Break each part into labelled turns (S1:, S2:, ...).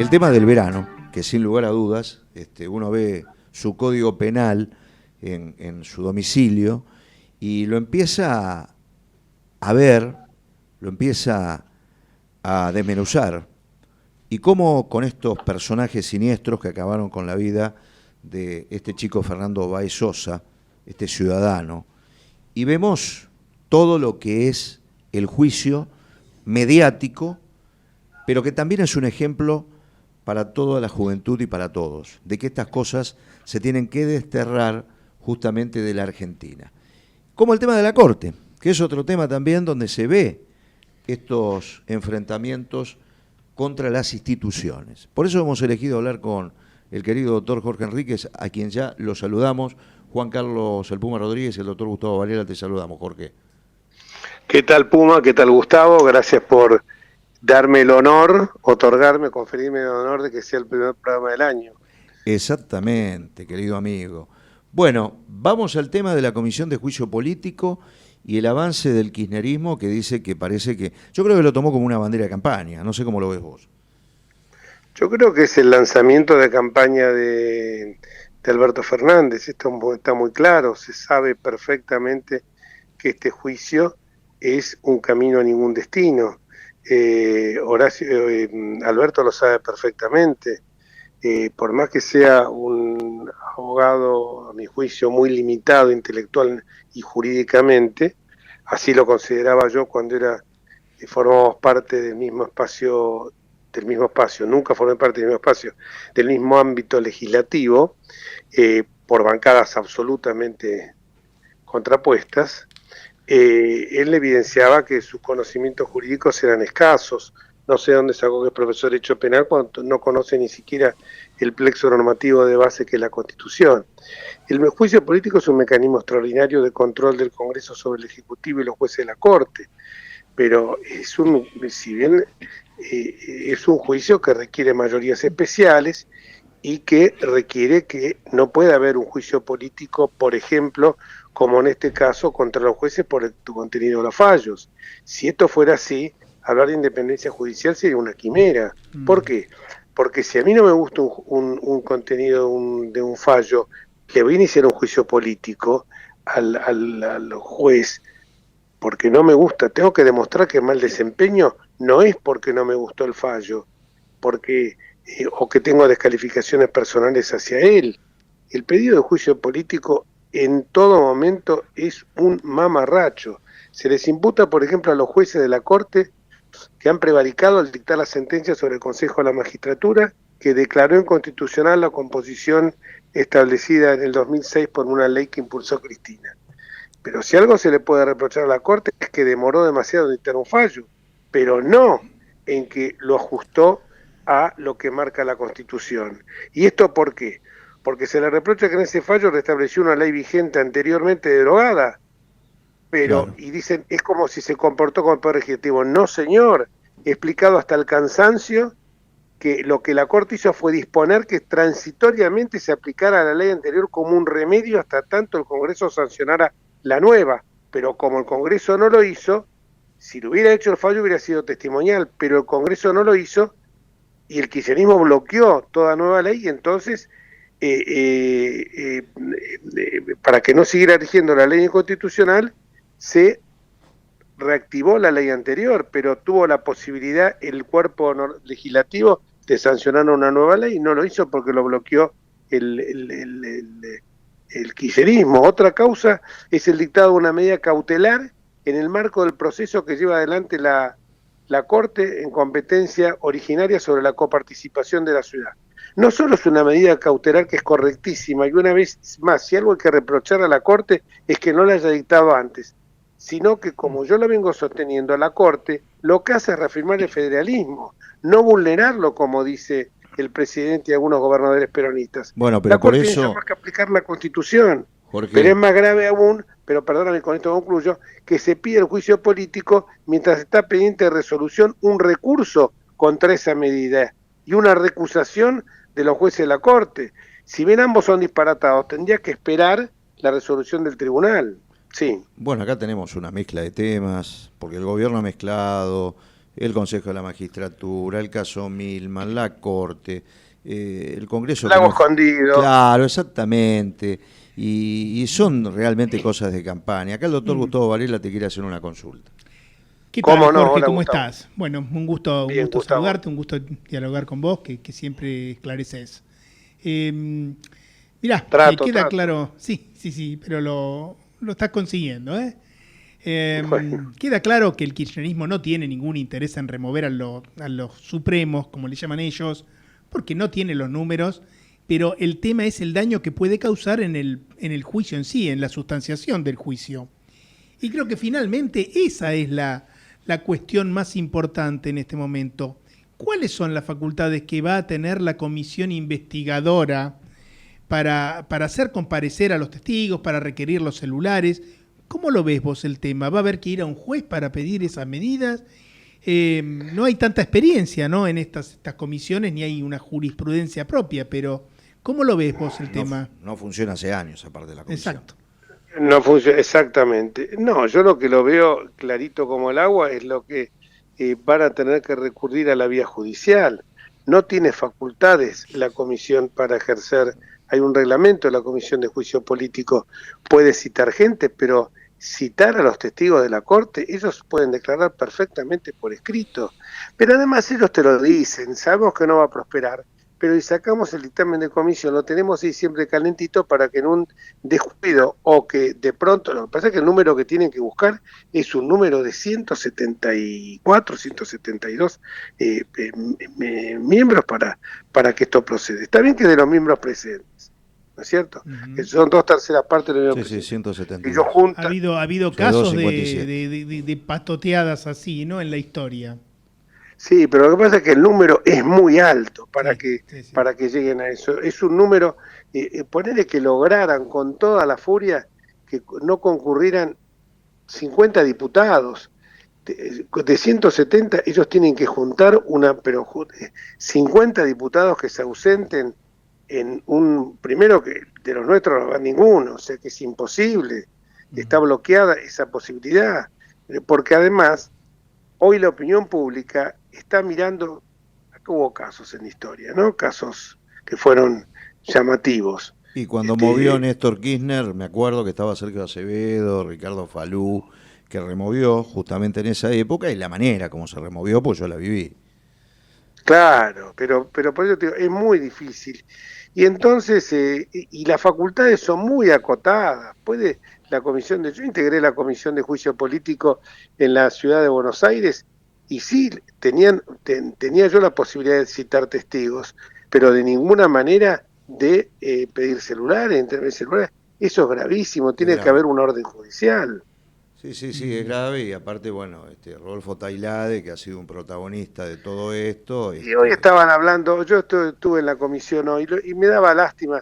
S1: El tema del verano, que sin lugar a dudas, uno ve su código penal en su domicilio y lo empieza a ver, lo empieza a desmenuzar. Y cómo con estos personajes siniestros que acabaron con la vida de este chico Fernando Báez Sosa, este ciudadano, y vemos todo lo que es el juicio mediático, pero que también es un ejemplo para toda la juventud y para todos, de que estas cosas se tienen que desterrar justamente de la Argentina. Como el tema de la Corte, que es otro tema también donde se ve estos enfrentamientos contra las instituciones. Por eso hemos elegido hablar con el querido doctor Jorge Enríquez, a quien ya lo saludamos. Juan Carlos El Puma Rodríguez y el doctor Gustavo Varela, te saludamos, Jorge.
S2: ¿Qué tal, Puma? ¿Qué tal, Gustavo? Gracias por darme el honor, otorgarme, conferirme el honor de que sea el primer programa del año.
S1: Exactamente, querido amigo. Bueno, vamos al tema de la Comisión de Juicio Político y el avance del kirchnerismo, que dice que parece que... Yo creo que lo tomó como una bandera de campaña, no sé cómo lo ves vos.
S2: Yo creo que es el lanzamiento de campaña de Alberto Fernández. Esto está muy claro, se sabe perfectamente que este juicio es un camino a ningún destino. Alberto lo sabe perfectamente. Por más que sea un abogado, a mi juicio, muy limitado intelectual y jurídicamente, así lo consideraba yo cuando formábamos parte del mismo espacio, nunca formé parte del mismo espacio, del mismo ámbito legislativo, por bancadas absolutamente contrapuestas. Él evidenciaba que sus conocimientos jurídicos eran escasos. No sé dónde sacó que es profesor de Derecho Penal cuando no conoce ni siquiera el plexo normativo de base que es la Constitución. El juicio político es un mecanismo extraordinario de control del Congreso sobre el Ejecutivo y los jueces de la Corte, pero si bien es un juicio que requiere mayorías especiales y que requiere que no pueda haber un juicio político, por ejemplo, como en este caso, contra los jueces por el contenido de los fallos. Si esto fuera así, hablar de independencia judicial sería una quimera. ¿Por qué? Porque si a mí no me gusta un contenido de un fallo, le voy a iniciar un juicio político al juez, porque no me gusta, tengo que demostrar que mal desempeño no es porque no me gustó el fallo, porque o que tengo descalificaciones personales hacia él. El pedido de juicio político en todo momento es un mamarracho. Se les imputa, por ejemplo, a los jueces de la Corte que han prevaricado al dictar la sentencia sobre el Consejo de la Magistratura, que declaró inconstitucional la composición establecida en el 2006 por una ley que impulsó Cristina. Pero si algo se le puede reprochar a la Corte es que demoró demasiado en dictar un fallo, pero no en que lo ajustó a lo que marca la Constitución. ¿Y esto por qué? Porque se le reprocha que en ese fallo restableció una ley vigente anteriormente derogada, pero, claro, y dicen, es como si se comportó como el Poder Ejecutivo. No, señor, he explicado hasta el cansancio que lo que la Corte hizo fue disponer que transitoriamente se aplicara la ley anterior como un remedio hasta tanto el Congreso sancionara la nueva, pero como el Congreso no lo hizo, si lo hubiera hecho el fallo hubiera sido testimonial, pero el Congreso no lo hizo y el kirchnerismo bloqueó toda nueva ley y entonces para que no siguiera rigiendo la ley inconstitucional se reactivó la ley anterior, pero tuvo la posibilidad el cuerpo legislativo de sancionar una nueva ley y no lo hizo porque lo bloqueó el kirchnerismo. Otra causa es el dictado de una medida cautelar en el marco del proceso que lleva adelante la Corte en competencia originaria sobre la coparticipación de la ciudad. No solo es una medida cautelar que es correctísima, y una vez más, si algo hay que reprochar a la Corte es que no la haya dictado antes, sino que, como yo lo vengo sosteniendo, a la Corte lo que hace es reafirmar el federalismo, no vulnerarlo, como dice el presidente y algunos gobernadores peronistas.
S1: Bueno, pero
S2: la Corte
S1: por eso...
S2: tiene más que aplicar la Constitución,
S1: Jorge,
S2: pero es más grave aún, pero perdóname, con esto concluyo, que se pide el juicio político mientras está pendiente de resolución un recurso contra esa medida y una recusación de los jueces de la Corte. Si bien ambos son disparatados, tendría que esperar la resolución del tribunal. Sí.
S1: Bueno, acá tenemos una mezcla de temas, porque el gobierno ha mezclado el Consejo de la Magistratura, el caso Milman, la Corte, el Congreso.
S2: Lago Escondido.
S1: Claro, exactamente. Y son realmente cosas de campaña. Acá el doctor Gustavo Varela te quiere hacer una consulta.
S3: ¿Qué tal, Jorge?
S2: Hola,
S3: ¿Cómo
S2: Gustavo.
S3: estás? Bueno, un gusto saludarte, un gusto dialogar con vos, que siempre esclareces. Mirá, queda claro, sí, pero lo estás consiguiendo, ¿eh? Bueno. Queda claro que el kirchnerismo no tiene ningún interés en remover a los supremos, como le llaman ellos, porque no tiene los números, pero el tema es el daño que puede causar en el juicio en sí, en la sustanciación del juicio. Y creo que finalmente esa es la cuestión más importante en este momento. ¿Cuáles son las facultades que va a tener la comisión investigadora para hacer comparecer a los testigos, para requerir los celulares? ¿Cómo lo ves vos el tema? ¿Va a haber que ir a un juez para pedir esas medidas? No hay tanta experiencia, ¿no?, en estas comisiones, ni hay una jurisprudencia propia, pero ¿cómo lo ves vos el tema?
S1: No funciona hace años, aparte de la comisión.
S3: Exacto.
S2: No funciona, exactamente. No, yo lo que lo veo clarito como el agua es lo que van a tener que recurrir a la vía judicial. No tiene facultades la comisión para ejercer. Hay un reglamento de la Comisión de Juicio Político, puede citar gente, pero citar a los testigos de la Corte, ellos pueden declarar perfectamente por escrito. Pero además ellos te lo dicen, sabemos que no va a prosperar, pero si sacamos el dictamen de comisión, lo tenemos ahí siempre calentito para que en un descuido o que de pronto, lo que pasa es que el número que tienen que buscar es un número de 174, 172 miembros para que esto proceda. Está bien que de los miembros presentes, ¿no es cierto? Uh-huh. Son 2/3 partes de los miembros.
S1: Sí, 172.
S3: Ha habido casos de patoteadas así, ¿no?, en la historia.
S2: Sí, pero lo que pasa es que el número es muy alto para que lleguen a eso. Es un número, ponele que lograran con toda la furia que no concurrieran 50 diputados. De 170 ellos tienen que juntar 50 diputados que se ausenten en primero que de los nuestros no va ninguno, o sea que es imposible, está bloqueada esa posibilidad, porque además hoy la opinión pública está mirando, acá hubo casos en la historia, ¿no? Casos que fueron llamativos.
S1: Y cuando movió Néstor Kirchner, me acuerdo que estaba Sergio Acevedo, Ricardo Falú, que removió justamente en esa época, y la manera como se removió, pues yo la viví.
S2: Claro, pero por eso te digo, es muy difícil. Y entonces, y las facultades son muy acotadas. Yo integré la Comisión de Juicio Político en la ciudad de Buenos Aires, y sí, tenía yo la posibilidad de citar testigos, pero de ninguna manera de pedir celulares, intervenir celulares. Eso es gravísimo, tiene que haber un orden judicial.
S1: Sí, es grave, y aparte, bueno, Rodolfo Tailade, que ha sido un protagonista de todo esto.
S2: Y hoy estaban hablando, yo estuve en la comisión hoy, y me daba lástima,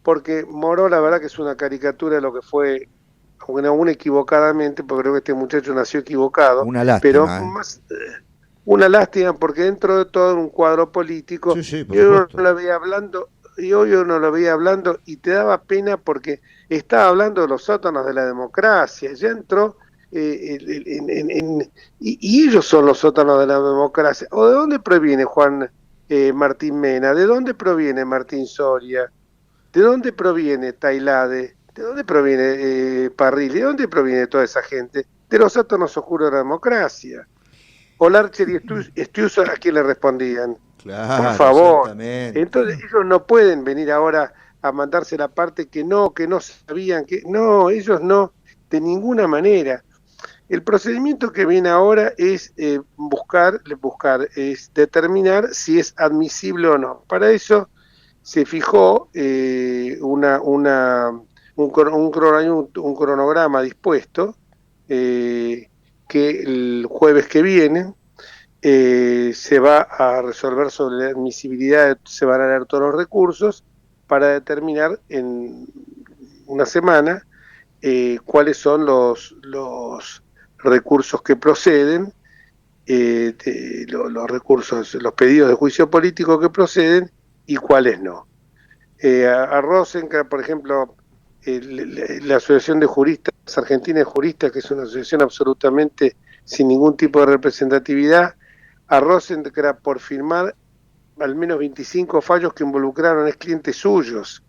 S2: porque Moró, la verdad que es una caricatura de lo que fue, aún equivocadamente, porque creo que este muchacho nació equivocado.
S1: Una lástima.
S2: Pero más una lástima, porque dentro de todo un cuadro político,
S1: sí,
S2: yo no lo veía hablando, y hoy yo no lo veía hablando, y te daba pena porque estaba hablando de los sótanos de la democracia, ya entró, y ellos son los sótanos de la democracia. ¿O de dónde proviene Juan Martín Mena? ¿De dónde proviene Martín Soria? ¿De dónde proviene Tailade? ¿De dónde proviene Parrilli? ¿De dónde proviene toda esa gente? De los sótanos oscuros de la democracia. Olarcher y Estiuso, ¿a quién le respondían?
S1: Claro,
S2: por favor.
S1: Entonces
S2: ellos no pueden venir ahora a mandarse la parte que no sabían, ellos no, de ninguna manera. El procedimiento que viene ahora es es determinar si es admisible o no. Para eso se fijó un cronograma dispuesto, que el jueves que viene se va a resolver sobre la admisibilidad, se van a leer todos los recursos para determinar en una semana cuáles son los recursos que proceden, los pedidos de juicio político que proceden y cuáles no. A Rosenkranz, por ejemplo, la Asociación de Juristas Argentina de Juristas, que es una asociación absolutamente sin ningún tipo de representatividad, a Rosenkrantz por firmar al menos 25 fallos que involucraron a ex clientes suyos,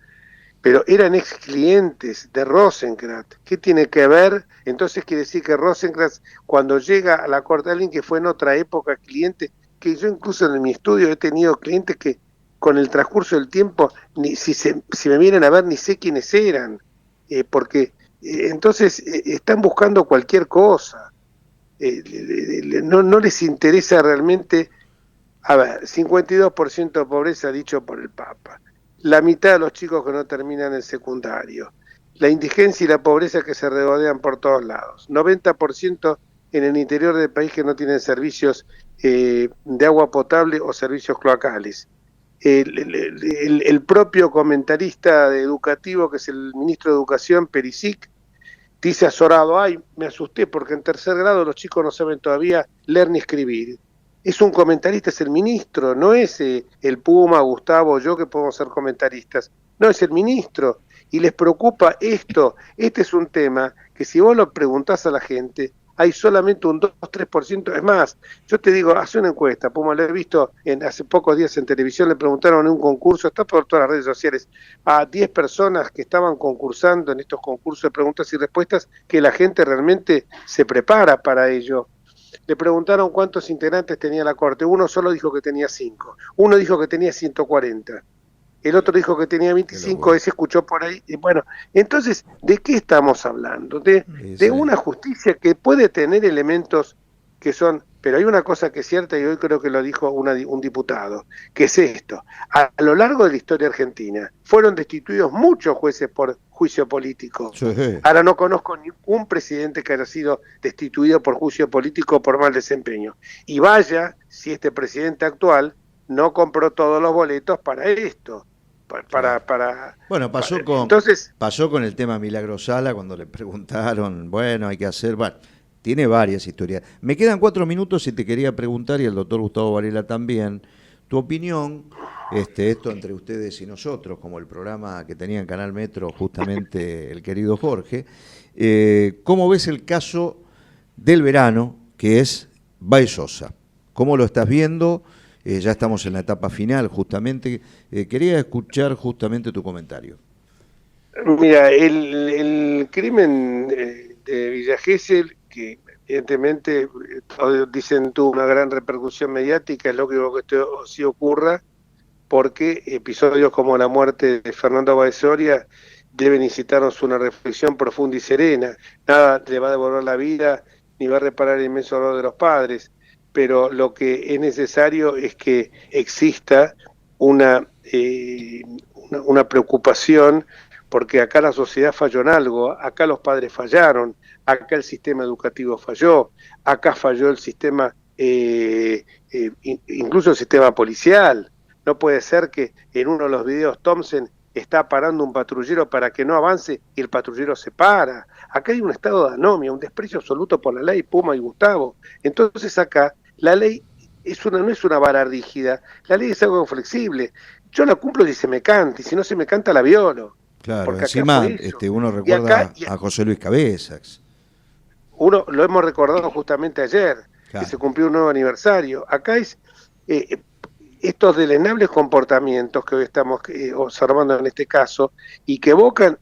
S2: pero eran ex clientes de Rosenkrantz. ¿Qué tiene que ver? Entonces quiere decir que Rosenkrantz, cuando llega a la corte, alguien que fue en otra época cliente, que yo incluso en mi estudio he tenido clientes que con el transcurso del tiempo, si me vienen a ver, ni sé quiénes eran, porque entonces están buscando cualquier cosa. No les interesa realmente. A ver, 52% de pobreza dicho por el Papa, la mitad de los chicos que no terminan el secundario, la indigencia y la pobreza que se regodean por todos lados, 90% en el interior del país que no tienen servicios de agua potable o servicios cloacales. El propio comentarista educativo, que es el ministro de Educación, Perisic, dice azorado, ay, me asusté porque en tercer grado los chicos no saben todavía leer ni escribir. Es un comentarista, es el ministro, no es el Puma, Gustavo o yo que podemos ser comentaristas, no, es el ministro. Y les preocupa esto. Este es un tema que si vos lo preguntás a la gente, hay solamente un 2-3%. Es más, yo te digo, hace una encuesta, Puma, lo he visto hace pocos días en televisión, le preguntaron en un concurso, está por todas las redes sociales, a 10 personas que estaban concursando en estos concursos de preguntas y respuestas, que la gente realmente se prepara para ello. Le preguntaron cuántos integrantes tenía la Corte, uno solo dijo que tenía 5, uno dijo que tenía 140, el otro dijo que tenía 25, ese escuchó por ahí. Y bueno, entonces, ¿de qué estamos hablando? De una justicia que puede tener elementos que son, pero hay una cosa que es cierta y hoy creo que lo dijo un diputado, que es esto: a lo largo de la historia argentina fueron destituidos muchos jueces por juicio político.
S1: Sí.
S2: Ahora no conozco ningún presidente que haya sido destituido por juicio político por mal desempeño. Y vaya si este presidente actual no compró todos los boletos para esto.
S1: Bueno, pasó con el tema Milagro Sala cuando le preguntaron, bueno, hay que hacer, bueno, tiene varias historias. Me quedan 4 minutos y te quería preguntar, y el doctor Gustavo Varela también, tu opinión, esto entre ustedes y nosotros, como el programa que tenía en Canal Metro justamente el querido Jorge, ¿cómo ves el caso del verano, que es Baez Sosa? ¿Cómo lo estás viendo? Ya estamos en la etapa final, justamente. Quería escuchar justamente tu comentario.
S2: Mira, el crimen de Villa Gesell, que evidentemente dicen tuvo una gran repercusión mediática, es lógico que esto sí ocurra, porque episodios como la muerte de Fernando Báez Soria deben incitarnos a una reflexión profunda y serena. Nada le va a devolver la vida, ni va a reparar el inmenso dolor de los padres, pero lo que es necesario es que exista una preocupación, porque acá la sociedad falló en algo, acá los padres fallaron, acá el sistema educativo falló, acá falló el sistema, incluso el sistema policial. No puede ser que en uno de los videos Thompson está parando un patrullero para que no avance y el patrullero se para. Acá hay un estado de anomia, un desprecio absoluto por la ley, Puma y Gustavo. Entonces acá la ley no es una vara rígida, la ley es algo flexible. Yo la cumplo si se me canta, y si no se me canta la violo.
S1: Claro, encima uno recuerda a José Luis Cabezas.
S2: Uno lo hemos recordado justamente ayer, claro, que se cumplió un nuevo aniversario. Acá es estos deleznables comportamientos que hoy estamos observando en este caso, y que evocan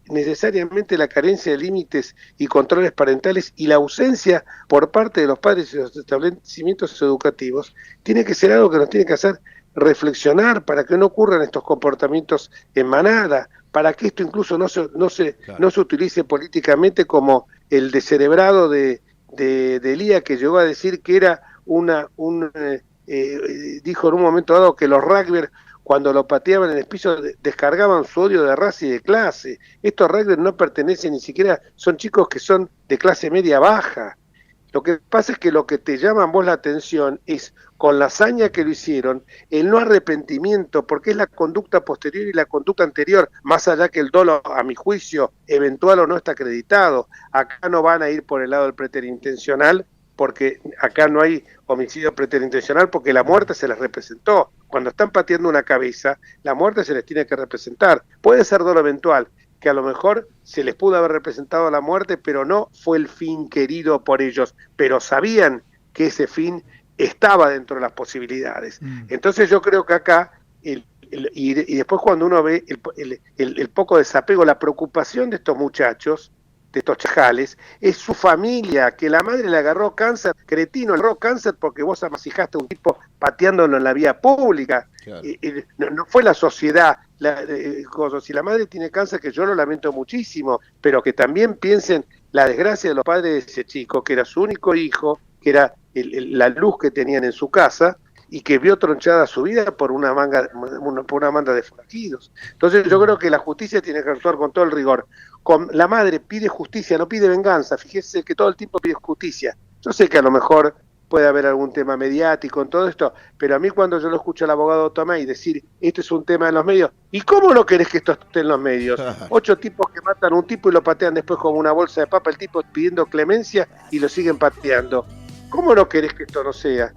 S2: necesariamente la carencia de límites y controles parentales y la ausencia por parte de los padres y los establecimientos educativos, tiene que ser algo que nos tiene que hacer reflexionar para que no ocurran estos comportamientos en manada, para que esto incluso no se utilice políticamente como el descerebrado de Elías, que llegó a decir que era dijo en un momento dado que los rugbyers, cuando lo pateaban en el piso, descargaban su odio de raza y de clase. Estos rugbyers no pertenecen ni siquiera, son chicos que son de clase media baja. Lo que pasa es que lo que te llama a vos la atención es, con la hazaña que lo hicieron, el no arrepentimiento, porque es la conducta posterior y la conducta anterior, más allá que el dolo, a mi juicio, eventual o no, está acreditado. Acá no van a ir por el lado del preterintencional, porque acá no hay homicidio preterintencional, porque la muerte se les representó. Cuando están pateando una cabeza, la muerte se les tiene que representar. Puede ser dolo eventual, que a lo mejor se les pudo haber representado la muerte, pero no fue el fin querido por ellos, pero sabían que ese fin estaba dentro de las posibilidades. Entonces yo creo que acá, y después cuando uno ve el poco desapego, la preocupación de estos muchachos, de estos chajales, es su familia, que la madre le agarró cáncer, cretino, le agarró cáncer porque vos amasijaste a un tipo pateándolo en la vía pública.
S1: Claro.
S2: No fue la sociedad. Si la madre tiene cáncer, que yo lo lamento muchísimo, pero que también piensen la desgracia de los padres de ese chico, que era su único hijo, que era la luz que tenían en su casa, y que vio tronchada su vida por una banda de forajidos. Entonces yo creo que la justicia tiene que actuar con todo el rigor. La madre pide justicia, no pide venganza. Fíjese que todo el tiempo pide justicia. Yo sé que a lo mejor puede haber algún tema mediático en todo esto, pero a mí cuando yo lo escucho al abogado Tomei decir, esto es un tema de los medios, ¿y cómo no querés que esto esté en los medios? 8 tipos que matan a un tipo y lo patean después como una bolsa de papa, el tipo pidiendo clemencia y lo siguen pateando. ¿Cómo no querés que esto no sea?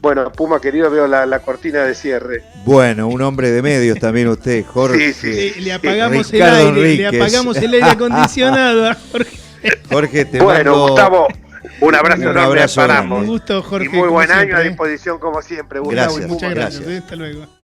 S2: Bueno, Puma querido, veo la cortina de cierre.
S1: Bueno, un hombre de medios también usted, Jorge.
S2: Sí.
S3: Le apagamos
S1: Ricardo
S3: el aire,
S1: Enríquez.
S3: le apagamos el aire acondicionado a Jorge.
S1: Jorge, te
S2: Bueno,
S1: mando
S2: Gustavo, un abrazo
S1: un
S2: enorme,
S1: abrazo
S2: paramos.
S3: Un gusto, Jorge.
S2: Y muy buen
S3: como
S2: año, a
S3: siempre.
S2: disposición como siempre.
S1: Gracias.
S2: Gustavo y Puma.
S3: Muchas gracias.
S1: Gracias.
S3: Hasta luego.